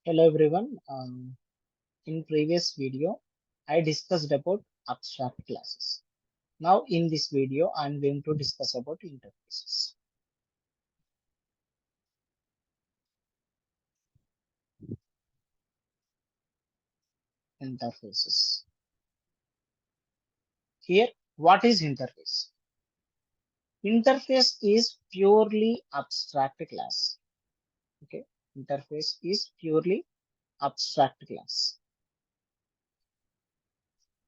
Hello everyone. In previous video, I discussed about abstract classes. Now in this video, I'm going to discuss about interfaces. Interfaces. Here, what is interface? Interface is purely abstract class. Okay, interface is purely abstract class.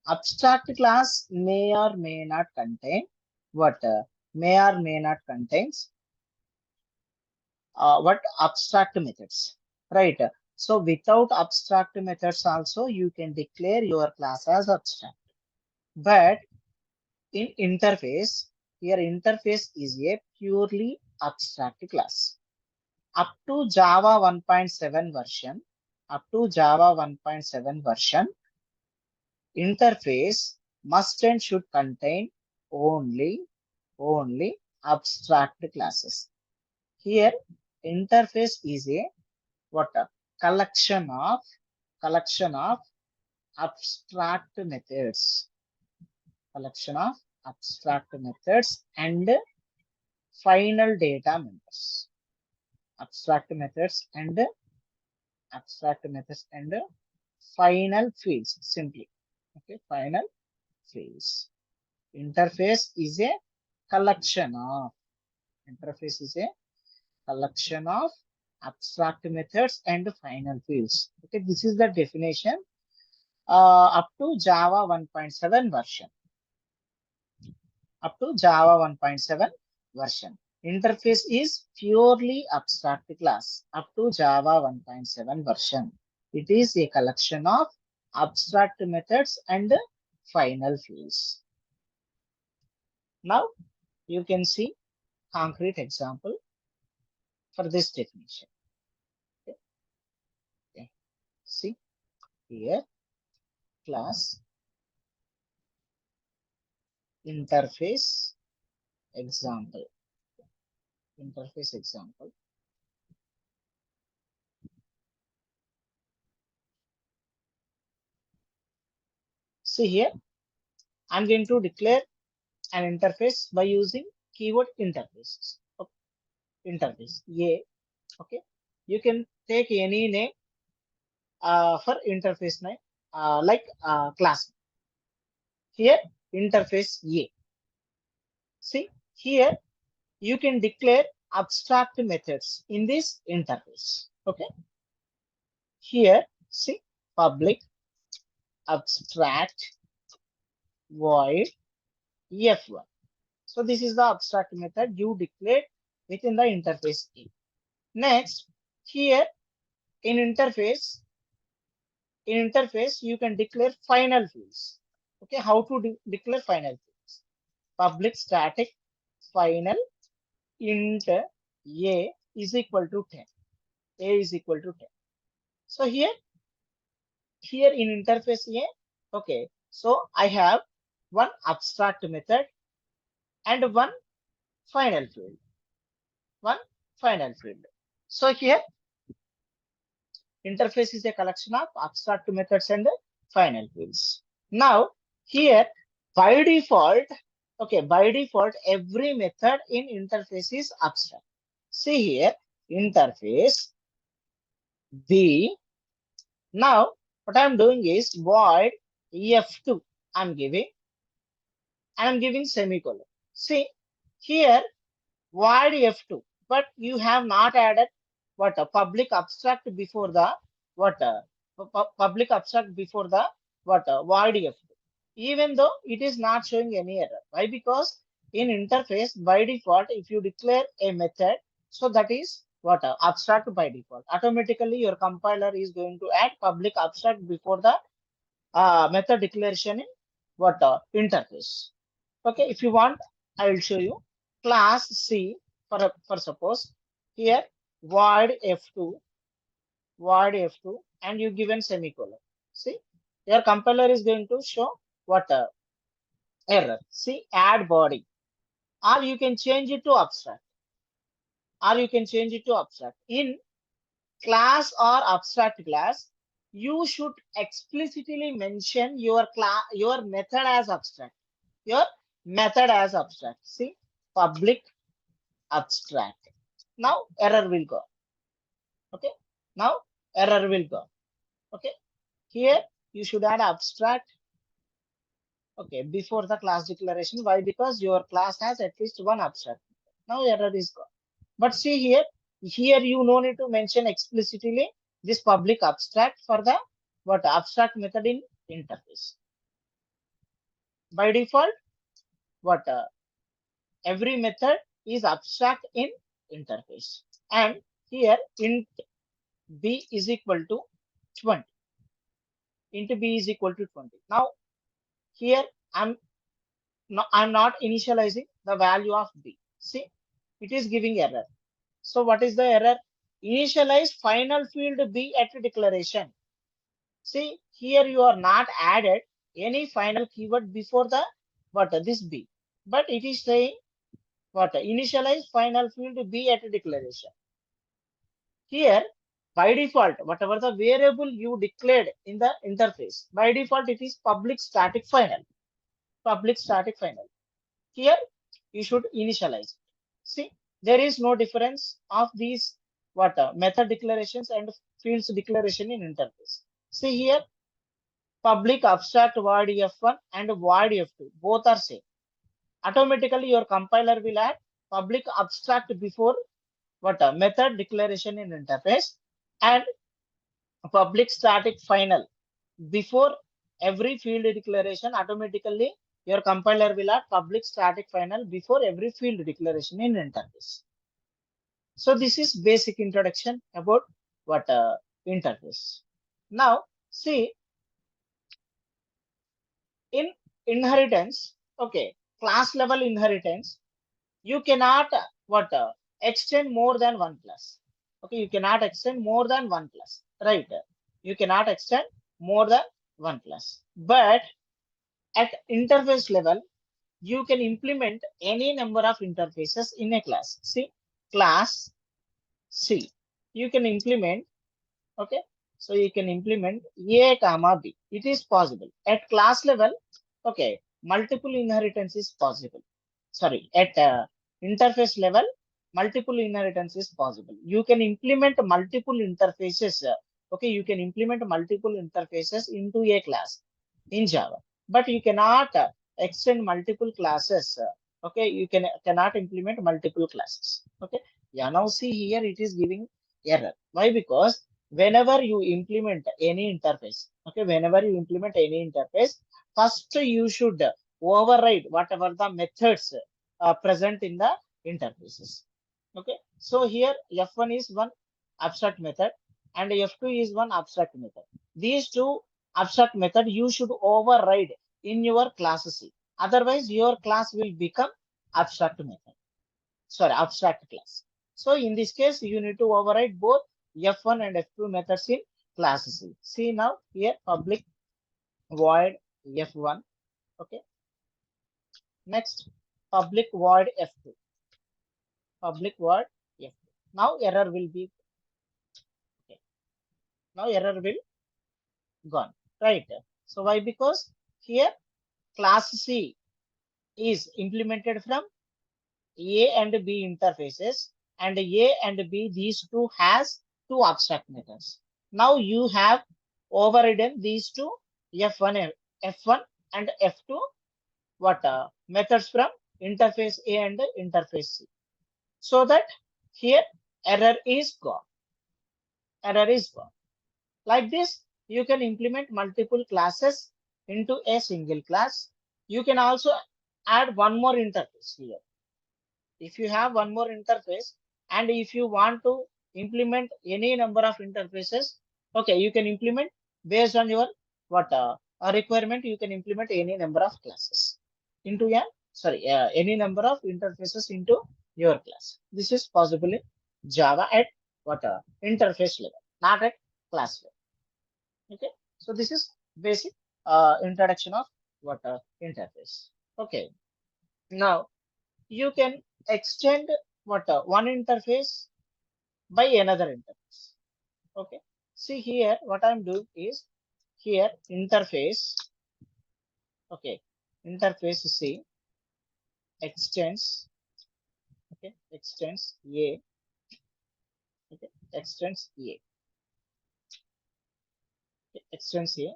Abstract class may or may not contain what may or may not contains what abstract methods, right? So without abstract methods also you can declare your class as abstract. But in interface, here interface is a purely abstract class. Up to Java 1.7 version, up to Java 1.7 version, interface must and should contain only abstract classes. Here interface is a what a collection of abstract methods, and final data members. Abstract methods and final fields simply. Okay, final fields. Interface is a collection of interface is a collection of abstract methods and final fields. Okay, this is the definition up to Java 1.7 version. Up to Java 1.7 version. Interface is purely abstract class up to Java 1.7 version. It is a collection of abstract methods and final fields. Now you can see concrete example for this definition. Okay. Okay. See here class interface example. Interface example. See here, I'm going to declare an interface by using keyword interfaces. Okay. Interface A. Okay. You can take any name for interface name like class. Here interface A. See here you can declare abstract methods in this interface. Okay. Here see public abstract void F1. So this is the abstract method you declared within the interface A. Next, here in interface you can declare final fields. Okay, how to declare final fields? Public static final int A is equal to 10. A is equal to 10. So here in interface A, okay, so I have one abstract method and one final field. One final field. So here interface is a collection of abstract methods and final fields. Now here by default, okay, by default every method in interface is abstract. See here interface B. Now what I'm doing is void F2. I'm giving semicolon. See here void F2, but you have not added what a public abstract before the what a public abstract before the what a void F2. Even though it is not showing any error. Why? Because in interface by default, if you declare a method, so that is what a abstract by default. Automatically, your compiler is going to add public abstract before the method declaration in what interface. Okay, if you want, I will show you class C for suppose here void F2 and you given semicolon. See, your compiler is going to show what error. See, add body, or you can change it to abstract, In class or abstract class, you should explicitly mention your method as abstract. Your method as abstract. See, public abstract. Now error will go. Okay. Now error will go. Okay. Here you should add abstract. Okay. Before the class declaration. Why? Because your class has at least one abstract. Now error is gone. But see here you no need to mention explicitly this public abstract for the what abstract method in interface. By default, what every method is abstract in interface. And here int b is equal to 20. Int b is equal to 20. Now here I'm not initializing the value of b. See, it is giving error. So what is the error? Initialize final field b at declaration. See, here you are not added any final keyword before the what this b, but it is saying what initialize final field b at declaration. Here, by default, whatever the variable you declared in the interface, by default it is public static final. Public static final. Here you should initialize. See, there is no difference of these what method declarations and fields declaration in interface. See here, public abstract void f1 and void f2 both are same. Automatically your compiler will add public abstract before what method declaration in interface and public static final before every field declaration. Automatically your compiler will add public static final before every field declaration in interface. So this is basic introduction about what interface. Now see, in inheritance, okay, class level inheritance, you cannot what extend more than one class. Okay, you cannot extend more than one class, right? You cannot extend more than one class. But at interface level, you can implement any number of interfaces in a class. See, class C. You can implement, okay. So you can implement A comma B. It is possible. At class level, okay, multiple inheritance is possible. Sorry, at interface level, multiple inheritance is possible. You can implement multiple interfaces. Okay, you can implement multiple interfaces into a class in Java, but you cannot extend multiple classes. Okay, you cannot implement multiple classes. Okay, yeah. Now see here, it is giving error. Why? Because whenever you implement any interface, okay, whenever you implement any interface, first you should override whatever the methods present in the interfaces. Okay, so here f1 is one abstract method and f2 is one abstract method. These two abstract method you should override in your class C. Otherwise, your class will become abstract method. Sorry, abstract class. So in this case, you need to override both f1 and f2 methods in class C. See now here public void f1. Okay. Next, public void f2. Public void f2. Now error will be okay. Now error will gone. Right. So why? Because here class C is implemented from A and B interfaces, and A and B, these two has two abstract methods. Now you have overridden these two F1 and F2 what methods from interface A and interface C. So that here error is gone. Error is gone. Like this, you can implement multiple classes into a single class. You can also add one more interface here. If you have one more interface and if you want to implement any number of interfaces, okay, you can implement based on your what a requirement. You can implement any number of classes into a any number of interfaces into your class. This is possible in Java at what interface level, not at class level. Okay, so this is basic introduction of what interface. Okay, now you can extend what one interface by another interface. Okay. See here, what I'm doing is here interface. Okay. Interface C extends. Okay. Extends A. Okay. Extends A. Okay. Extends A.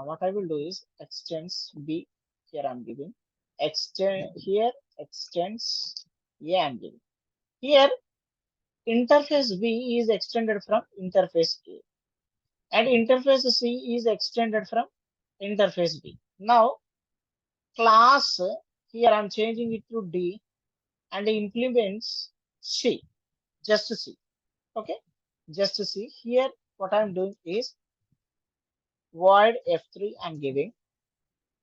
What I will do is extends B. Here I'm giving extend here extends A. I'm giving here interface B is extended from interface A, and interface C is extended from interface B. Now class here I'm changing it to D and implements C, just C. Okay, just C. Here what I'm doing is void F3 I'm giving.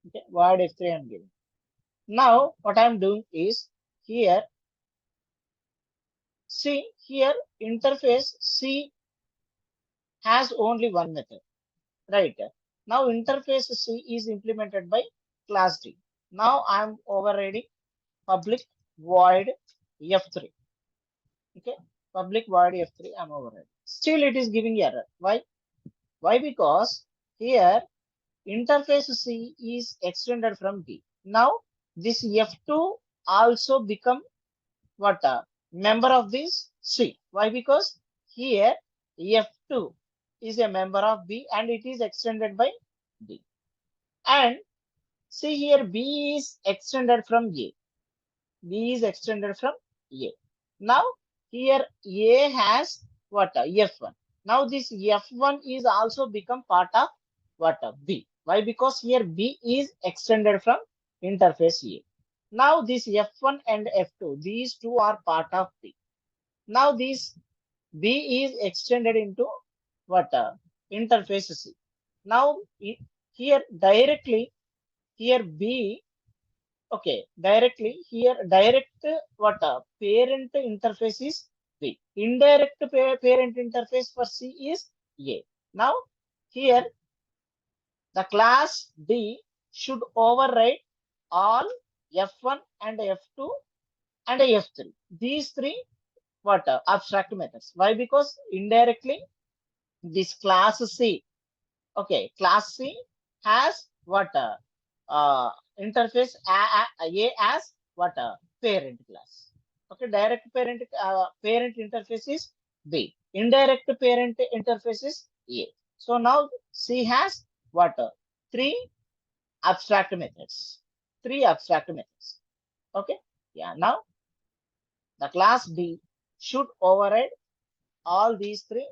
Okay, void F3 I'm giving. Now what I'm doing is here, see here interface C has only one method, right? Now interface C is implemented by class D. Now I'm overriding public void F3. Okay, public void F3 I'm overriding. Still it is giving error. Why? Why? Because here interface C is extended from B. Now this F2 also become what a member of this C. Why? Because here F2 is a member of B and it is extended by B. And see here B is extended from A. B is extended from A. Now here A has what a F1. Now this F1 is also become part of what a B. Why? Because here B is extended from interface A. Now this F1 and F2, these two are part of B. Now this B is extended into what interface C. Now here directly here B, okay, directly here direct what parent interface is B. Indirect parent interface for C is A. Now here the class D should override all F1 and F2 and F3. These three what abstract methods. Why? Because indirectly this class C, okay, class C has what interface A as what parent class. Okay, direct parent interface is B. Indirect parent interface is A. So now C has what three abstract methods. Three abstract methods. Okay. Yeah. Now the class D should override all these three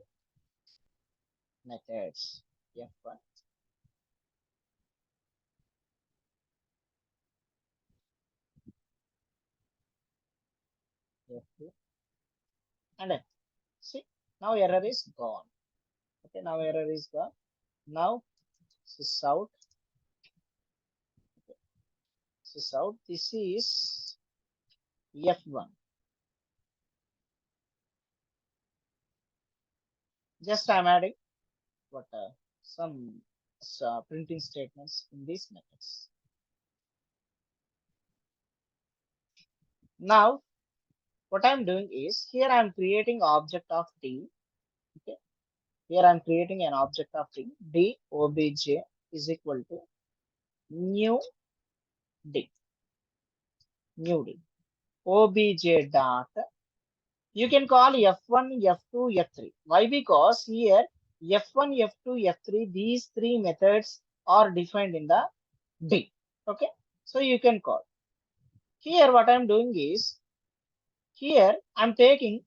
methods. F1, F2, and F3. See, now error is gone. Okay, now error is gone. Now sys out. Okay, sys out. This is F1. Just I'm adding what some printing statements in these methods. Now what I'm doing is here I'm creating object of D. Okay, here I'm creating an object of D. D obj is equal to new D. New D. Obj dot. You can call F1, F2, F3. Why? Because here F1, F2, F3, these three methods are defined in the D. Okay. So you can call. Here what I'm doing is, here I'm taking,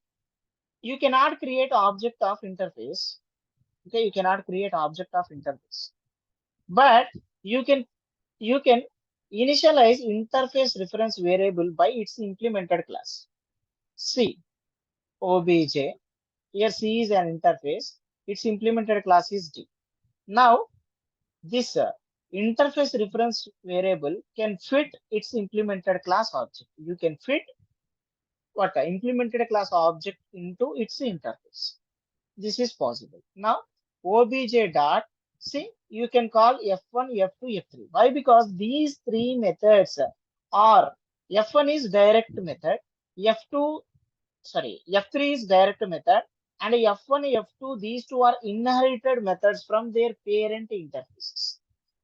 you cannot create object of interface. Okay. You cannot create object of interface. But you can initialize interface reference variable by its implemented class. C, obj. Here C is an interface. Its implemented class is D. Now this interface reference variable can fit its implemented class object. You can fit what implemented class object into its interface. This is possible. Now obj dot, see, you can call F1, F2, F3. Why? Because these three methods are, F1 is direct method, F2 sorry, F3 is direct method, and F1, F2, these two are inherited methods from their parent interfaces.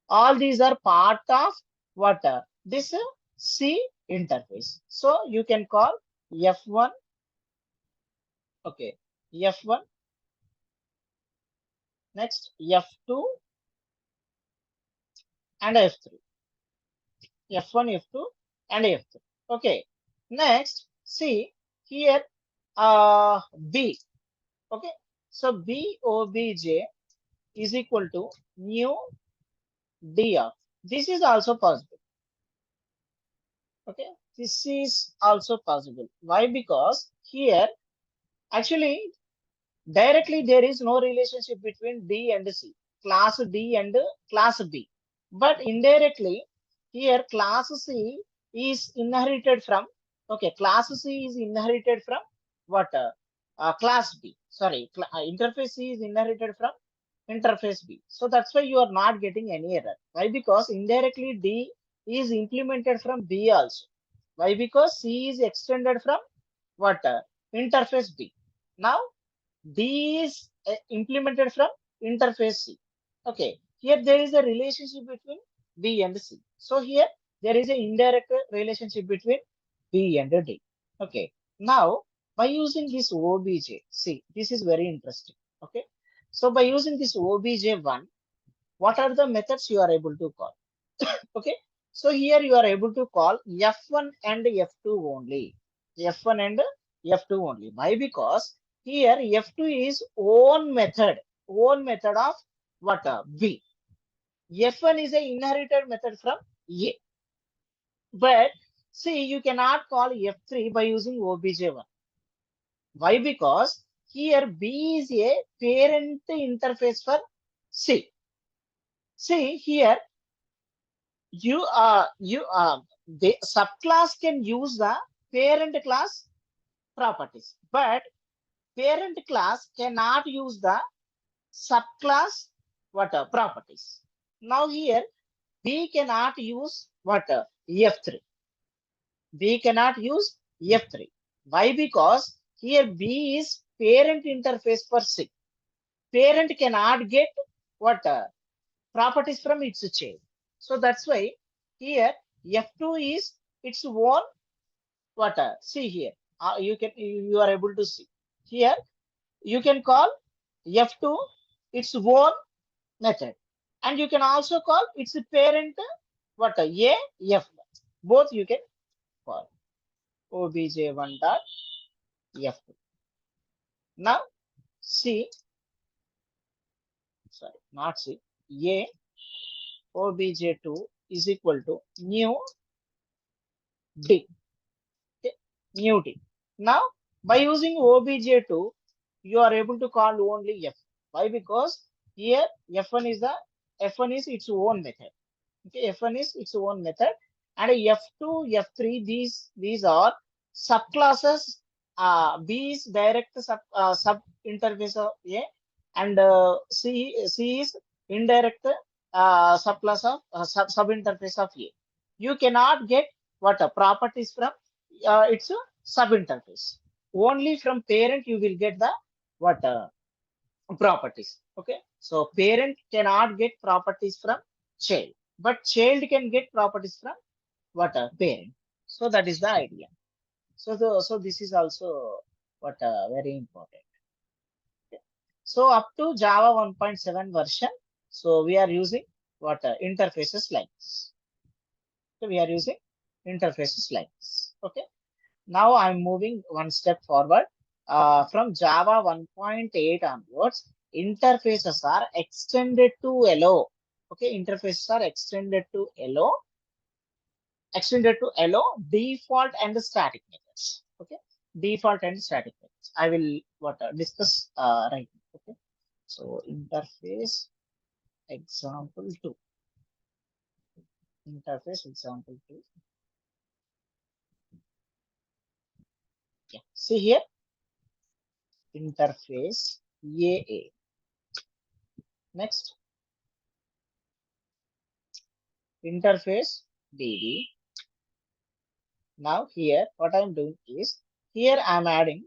All these are part of what? This C interface. So you can call F1, okay, F1, next F2 and F3. F1, F2 and F3. Okay. Next, see here, B. Okay. So B obj is equal to new D of. This is also possible. Okay. This is also possible. Why? Because here, actually, directly there is no relationship between D and C, class D and class B. But indirectly, here class C is inherited from, okay, class C is inherited from what? Class B. Sorry, interface C is inherited from interface B. So that's why you are not getting any error. Why? Because indirectly D is implemented from B also. Why? Because C is extended from what? Interface B. Now D is implemented from interface C. Okay, here there is a relationship between B and C. So here there is an indirect relationship between B and D. Okay, now by using this OBJ, see, this is very interesting. Okay, so by using this OBJ1, what are the methods you are able to call? Okay, so here you are able to call F1 and F2 only. F1 and F2 only. Why? Because here F2 is own method of what? B. F1 is a inherited method from A. But see, you cannot call F3 by using OBJ1. Why? Because here B is a parent interface for C. See here, the subclass can use the parent class properties, but parent class cannot use the subclass what properties. Now here B cannot use what? F3. B cannot use F3. Why? Because here B is parent interface for C. Parent cannot get what? Properties from its child. So that's why here F2 is its own what? See here. You are able to see here. You can call F2 its own method, and you can also call its parent what? A F1. Both you can call obj1 dot F2. Now C, sorry, not C, A obj2 is equal to new D. Okay, new D. Now by using obj2, you are able to call only F. Why? Because here F1 is its own method. Okay, F1 is its own method, and F2, F3, these are subclasses. B is direct sub interface of A, and C is indirect subclass of sub interface of A. You cannot get what properties from its sub interface. Only from parent you will get the what properties. Okay, so parent cannot get properties from child, but child can get properties from what parent. So that is the idea. So this is also what very important. Okay. So up to Java 1.7 version, so we are using what interfaces like this. So we are using interfaces like this. Okay. Now I'm moving one step forward. From Java 1.8 onwards, interfaces are extended to allow. Okay, interfaces are extended to allow default and static methods. Okay, default and static methods. I will what discuss right now. Okay, so interface example two. Interface example two. Yeah, see here interface AA. Next interface DB. Now here what I'm doing is Here I'm adding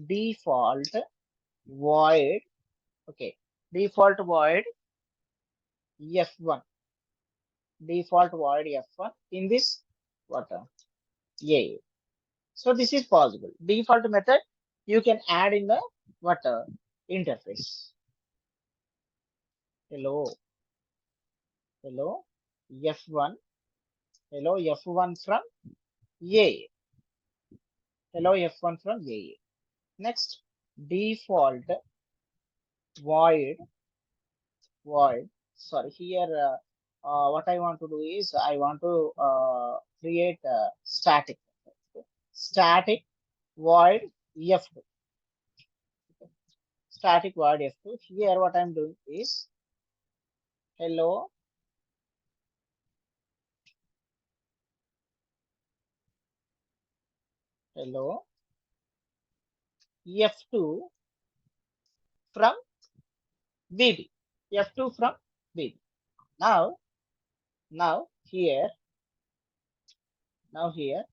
default void, okay, default void F1, default void F1 in this what A. So this is possible. Default method you can add in the what interface. Hello, hello, F1, hello, F1 from A. Hello, F1 from A. Next, default void, sorry, here what I want to do is I want to create static, static void F2, static void F2. Here what I'm doing is hello, hello, F2 from BB, F2 from BB. Now, now here, now here,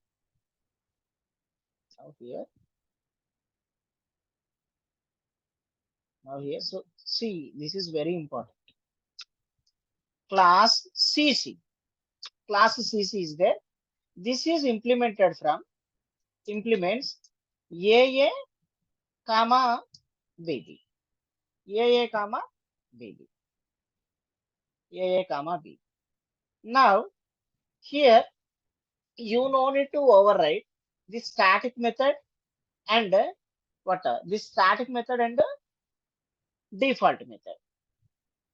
now here, now here. So see, this is very important. Class CC, class CC is there. This is implemented from implements AA comma BB, AA comma BB, AA comma B. Now here you no need to override this static method and what this static method and default method,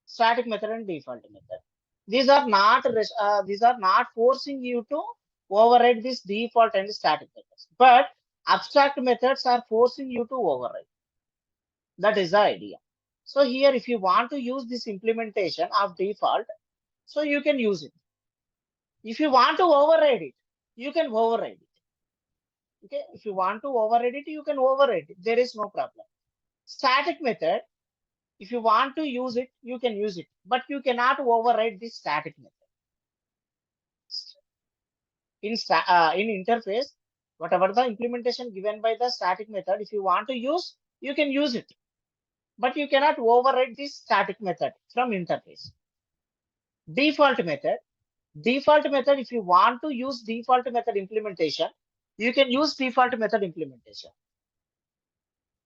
static method and default method. These are not forcing you to override this default and static methods, but abstract methods are forcing you to override. That is the idea. So here, if you want to use this implementation of default, so you can use it. If you want to override it, you can override it. Okay, if you want to override it, you can override it. There is no problem. Static method, if you want to use it, you can use it, but you cannot override this static method. In interface, whatever the implementation given by the static method, if you want to use, you can use it, but you cannot override this static method from interface. Default method, if you want to use default method implementation, you can use default method implementation.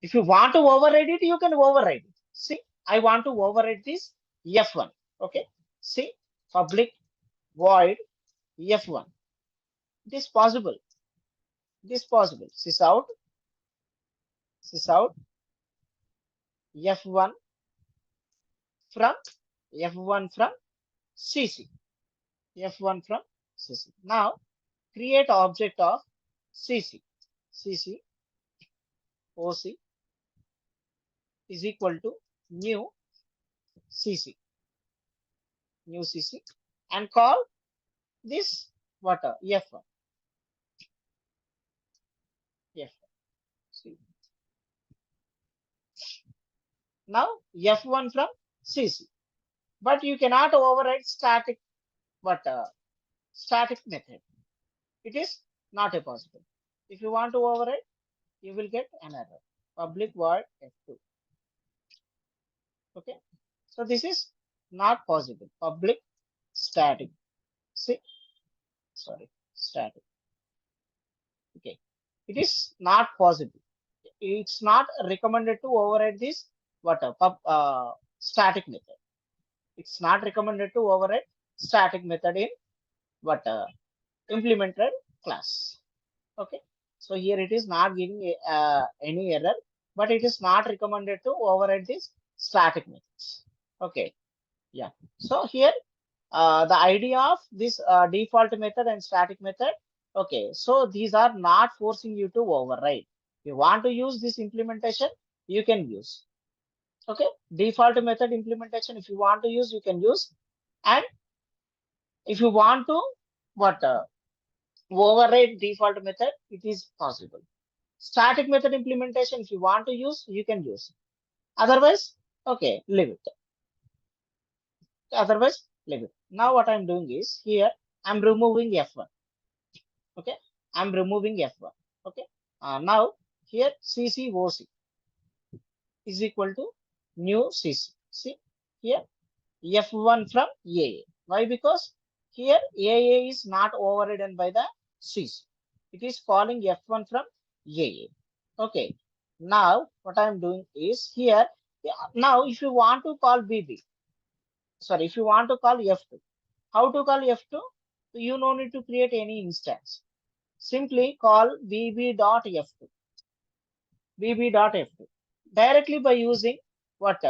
If you want to override it, you can override it. See, I want to override this F1. Okay, see, public void F1. This possible. This possible. Sysout F1 from CC. F1 from CC. Now create object of CC. CC OC is equal to new CC. New CC and call this what F1. F1. See. Now F1 from CC. But you cannot override static static method. It is not a possible. If you want to override, you will get an error. Public void F2. Okay. So this is not possible. Public static. See, sorry, static. Okay. It is not possible. It's not recommended to override this static method. It's not recommended to override static method in implemented class. Okay. So here it is not giving any error, but it is not recommended to override this static methods. Okay. Yeah. So here the idea of this default method and static method. Okay. So these are not forcing you to override. If you want to use this implementation, you can use. Okay. Default method implementation, if you want to use, you can use. And if you want to override default method, it is possible. Static method implementation, if you want to use, you can use. Otherwise, okay, leave it. Otherwise, leave it. Now what I'm doing is here, I'm removing F1. Okay, I'm removing F1. Okay, now here CCOC is equal to new CC. See here F1 from AA. Why? Because here AA is not overridden by the CC. It is calling F1 from AA. Okay. Now what I am doing is here. Now if you want to call BB, sorry, if you want to call F2, how to call F2? You no need to create any instance. Simply call bb.f2. bb.f2. Directly by using what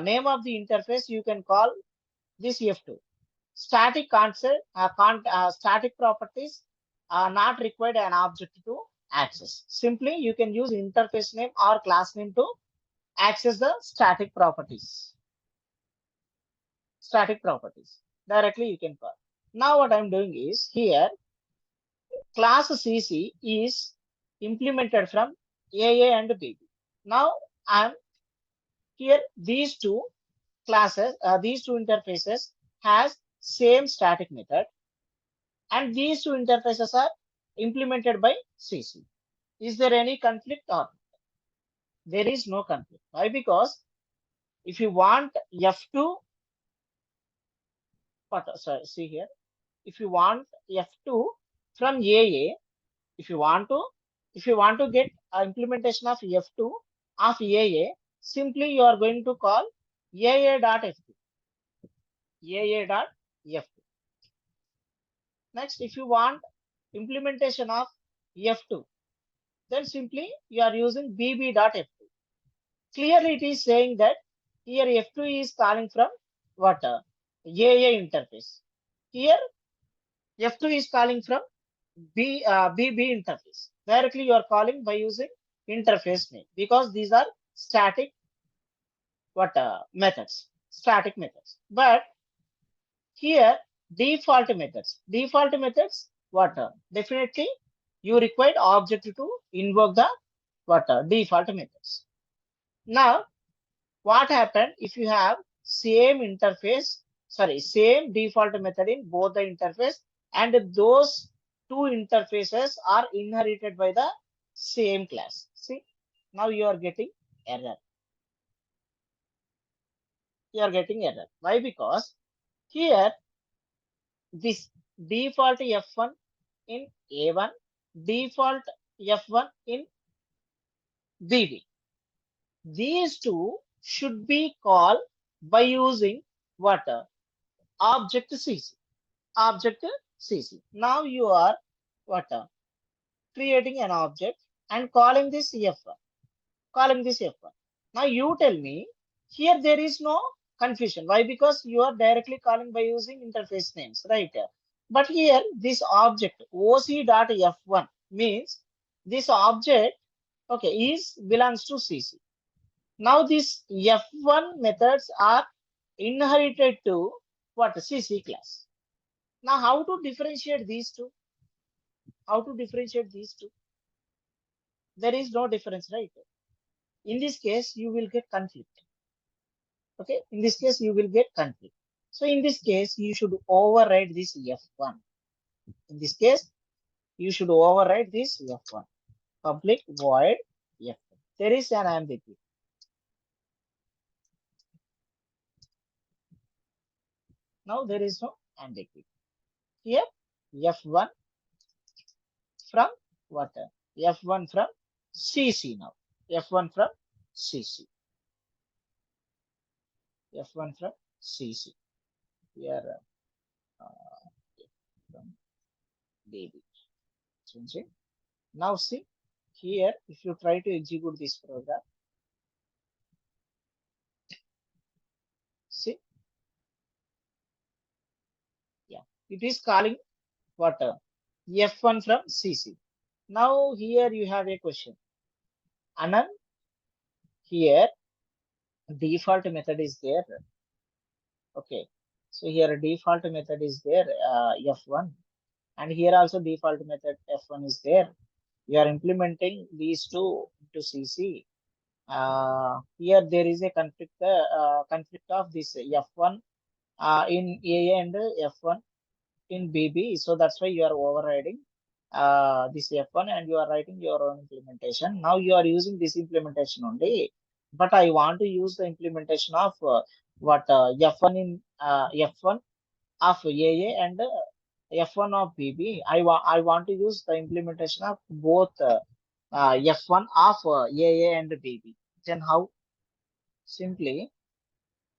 name of the interface, you can call this F2. Static concept, static properties are not required an object to access. Simply, you can use interface name or class name to access the static properties. Static properties. Directly you can call. Now what I'm doing is here, class CC is implemented from AA and BB. Now I'm here, these two classes, these two interfaces has same static method, and these two interfaces are implemented by CC. Is there any conflict or there is no conflict? Why? Because if you want F2, sorry, see here, if you want F2 from AA, if you want to get implementation of F2 of AA, simply you are going to call AA.F2. AA.F2. Next, if you want implementation of F2, then simply you are using bb.f2. Clearly, it is saying that here F2 is calling from what? AA interface. Here F2 is calling from BB interface. Directly you are calling by using interface name, because these are static methods, static methods. But here default methods what? Definitely you require object to invoke the default methods. Now what happened if you have same interface, sorry, same default method in both the interface, and those two interfaces are inherited by the same class? See, now you are getting error. You are getting error. Why? Because here this default F1 in A1, default F1 in BB. These two should be called by using what? Object CC. Object CC. Now you are what? Creating an object and calling this F1. Calling this F1. Now you tell me, here there is no confusion. Why? Because you are directly calling by using interface names, right? But here this object OC.F1 means this object, okay, is belongs to CC. Now these F1 methods are inherited to what? CC class. Now how to differentiate these two? How to differentiate these two? There is no difference, right? In this case, you will get conflict. Okay, in this case, you will get conflict. So in this case, you should override this F1. In this case, you should override this F1. Public void F1. There is an ambiguity. Now there is no ambiguity. Here, F1 from what? F1 from CC now. F1 from CC. F1 from CC. Here, from DB. Changing. Now see, here, if you try to execute this program, see, yeah, it is calling what? F1 from CC. Now here you have a question. Anand, here default method is there. Okay, so here default method is there, F1, and here also default method F1 is there. You are implementing these two to CC. Here there is a conflict of this F1 in AA and F1 in BB. So that's why you are overriding this F1 and you are writing your own implementation. Now you are using this implementation only, but I want to use the implementation of F1 in F1 of AA and F1 of BB. I want to use the implementation of both F1 of AA and BB. Then how? Simply,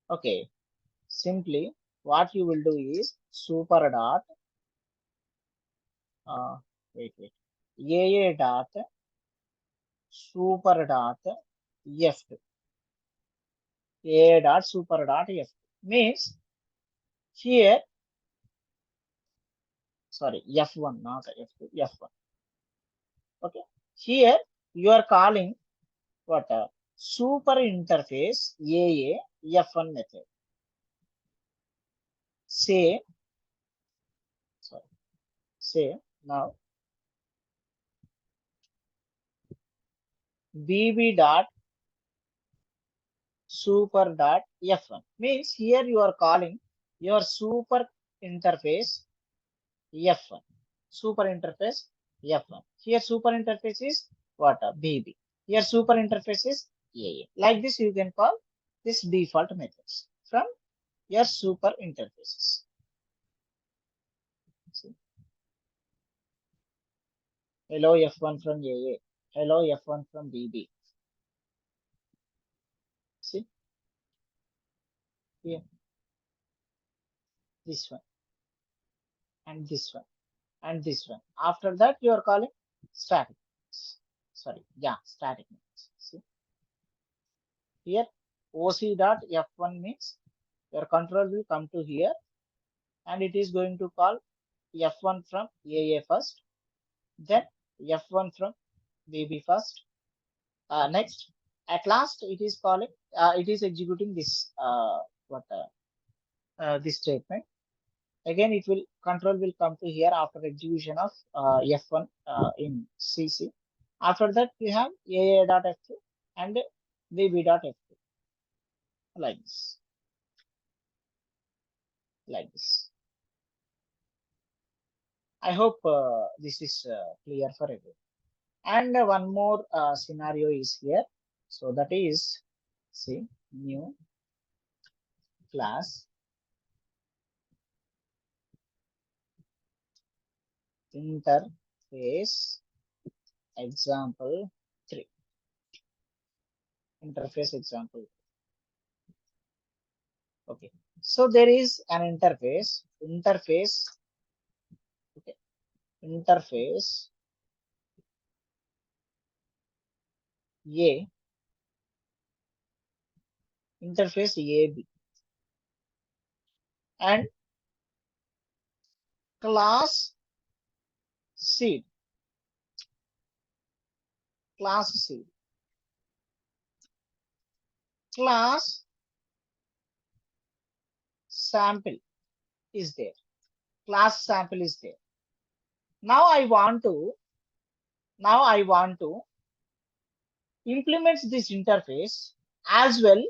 okay, simply what you will do is super dot uh, wait AA dot super dot F2 AA dot super dot F2 means here, sorry, F1 not F2 F1. Okay, here you are calling what super interface AA F1 method. Say, sorry, say now BB dot super dot F1 means here you are calling your super interface F1. Super interface F1. Here super interface is what BB. Here super interface is AA. Like this you can call this default methods from your super interfaces. See? Hello F1 from AA. Hello F1 from BB. See here, this one and this one and this one. After that you are calling static. Sorry, yeah, static methods. See here OC dot F1 means your control will come to here and it is going to call F1 from AA first, then F1 from BB first. Next, at last, it is calling, it is executing this this statement. Again, it will control will come to here after execution of F1 in CC. After that, we have AA dot F2 and BB dot F2 like this, like this. I hope this is clear for everyone. And one more scenario is here. So that is, see, new class interface example 3. Interface example. Okay. So there is an interface, okay, interface A, interface AB, and class seed, class seed, class sample is there, class sample is there. Now I want to, implement this interface as well,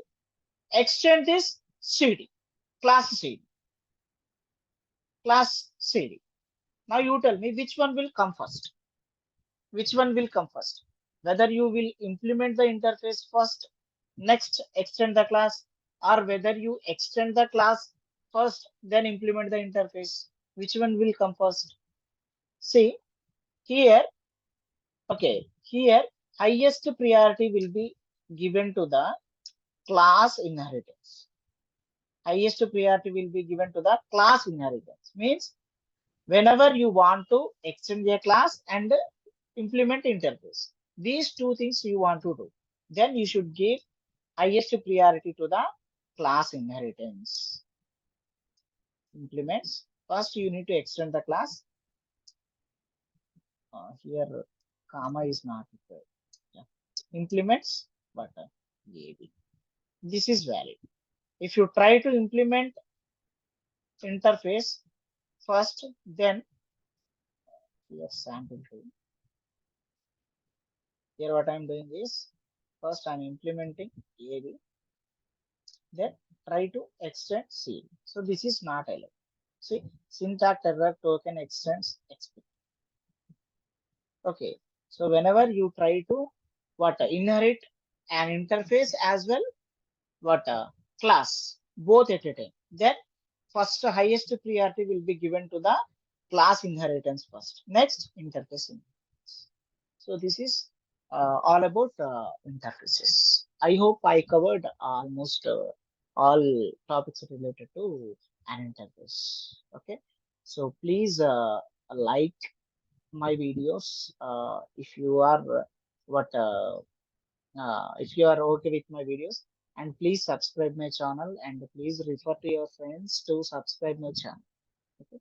extend this CD, class CD, class CD. Now you tell me which one will come first. Which one will come first? Whether you will implement the interface first, next extend the class, or whether you extend the class first, then implement the interface. Which one will come first? See here, okay, here highest priority will be given to the class inheritance. Highest priority will be given to the class inheritance. Means whenever you want to extend a class and implement interface, these two things you want to do, then you should give highest priority to the class inheritance. Implements. First, you need to extend the class. Here, comma is not required. Yeah. Implements, but AB. This is valid. If you try to implement interface first, then here sample two. Here what I'm doing is first I'm implementing AB, then try to extend C. So this is not allowed. See, syntax error token extends expect. Okay. So whenever you try to inherit an interface as well, class, both at a time, then first highest priority will be given to the class inheritance first. Next, interface inheritance. So this is all about interfaces. I hope I covered almost all topics related to an interface. Okay. So please like my videos if you are what if you are okay with my videos, and please subscribe my channel, and please refer to your friends to subscribe my channel. Okay.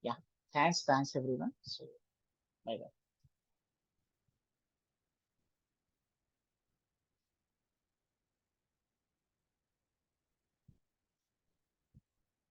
Yeah. Thanks everyone. So bye bye.